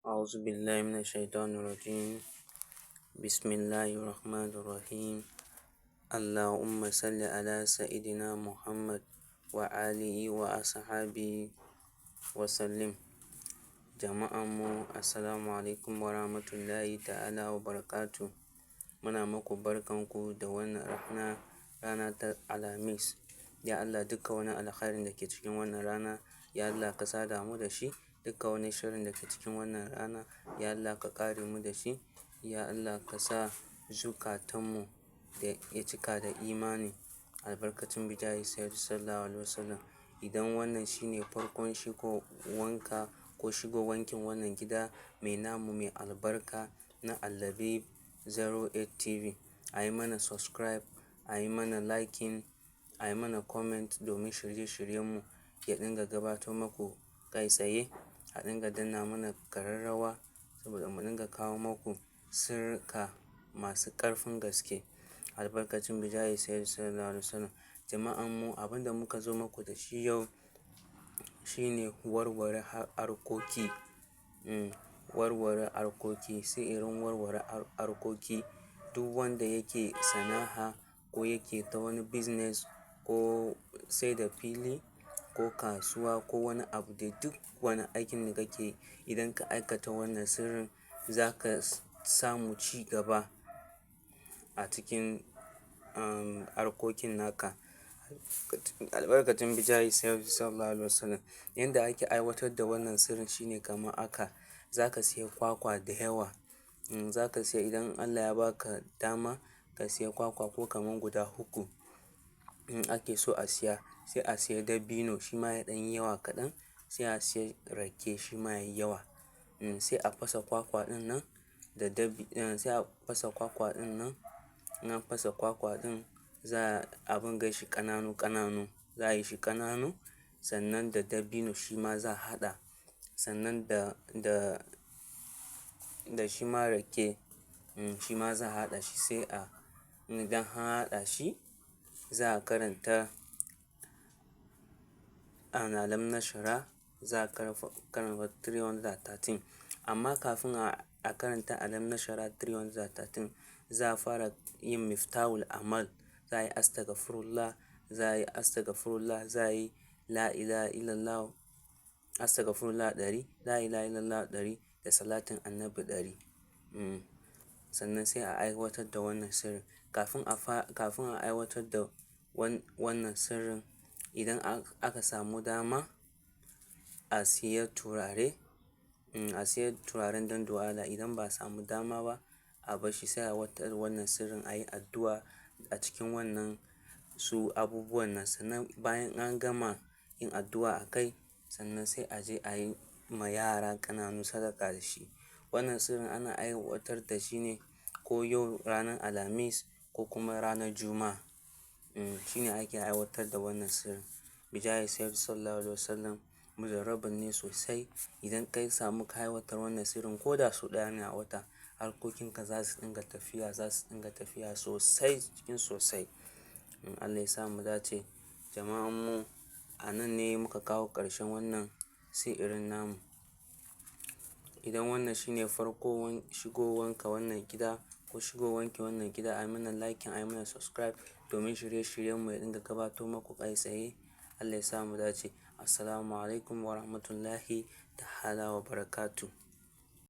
أعوذ بالله من الشيطان الرجيم. بسم الله الرحمن الرحيم. اللهم صل على سيدنا محمد وآله وأصحابه وسلم. Jama'anmu assalamu alaikum wa rahmatullahi ta'ala wa barakatu. Muna muku barkanku da wannan rana ta Alhamis. Ya Allah, dukka wani alkhairin da ke cikin wannan rana, ya Allah ka sada mu da shi. Dukka wani sharrin da ke cikin wannan rana, ya Allah ka kare mu da shi. Ya Allah ka sa zukatanmu da ya cika da imani, albarkacin bijayi sayyid sallallahu alaihi wasallam. Idan wannan shine farkon shigowanka ko shigowankin wannan gida mai namu mai albarka na Al-Labib 08 TV, a yi mana subscribe, a yi mana liking, a yi mana comment domin shirye-shiryenmu ya dinga gabatar maku kai tsaye. A dinga danna mana ƙararrawa saboda mu dinga kawo maku sirrika masu ƙarfin gaske, albarkacin bijayi sayyid sallallahu alaihi wasallam. Jama'anmu, abin da muka zo maku da shi yau shine warware harkoki. Warware harkoki, sirrin warware harkoki. Duk wanda yake sana'a ko yake ta wani business ko sai da fili ko kasuwa ko wani abu dai, duk wani aikin da kake yi, idan ka aikata wannan sirrin za ka samu ci gaba a cikin harkokin naka, albarkacin bijayi sayyid sallallahu alaihi wasallam. Yanda ake aiwatar da wannan sirrin shine kamar haka: za ka siya kwakwa da yawa. Za ka siya, idan Allah ya baka dama ka siya kwakwa ko kaman guda uku ake so a siya. Sai a siya dabino shi ma ya ɗan yi yawa kaɗan. Sai a siya rake shi ma yayi yawa. Sai a fasa kwakwa ɗin nan sai a fasa kwakwa ɗin nan. In an fasa kwakwa ɗin, za a bunga shi ƙananu. Za a yi shi ƙananu. Sannan da dabino shi ma za a haɗa. Sannan da shi ma rake shi ma za a haɗa shi. Sai idan an haɗa shi, za a karanta Alam Nashara, za a karanta 313. Amma kafin a karanta Alam Nashara 313, za a fara yin Miftahul Amal. Za a yi Astaghfirullah, za a yi Astaghfirullah, za a yi La ilaha illallah, Astaghfirullah 100, La ilaha illallah 100 da salatin Annabi 100. Sannan sai a aiwatar da wannan sirrin. Kafin a aiwatar da wannan sirrin, idan aka samu dama a siya turare, a siya turaren don du'ala. Idan ba a samu dama ba, a bar shi. Sai a aiwatar da wannan sirrin, a yi addu'a a cikin wannan su abubuwan nan. Sannan bayan an gama yin addu'a a kai, sannan sai a je a yi ma yara ƙananu sadaka da shi. Wannan sirrin ana aiwatar da shi ne ko yau ranar Alhamis ko kuma ranar Juma'a. Shine ake aiwatar da wannan sirrin. Bijayi sayyid sallallahu alaihi wasallam. Mujarrabun ne sosai. Idan ka samu ka aiwatar wannan sirrin ko da sau ɗaya ne a wata, harkokinka za su dinga tafiya sosai cikin sosai. Allah ya sa mu dace. Jama'anmu, a nan ne muka kawo ƙarshen wannan sirrin namu. Idan wannan shine farko shigowanka wannan gida ko shigowanki wannan gida, a yi mana liking, a yi mana subscribe domin shirye-shiryenmu ya dinga gabatar maku kai tsaye. Allah ya sa mu dace. Assalamu alaikum wa rahmatullahi ta'ala wa barakatu.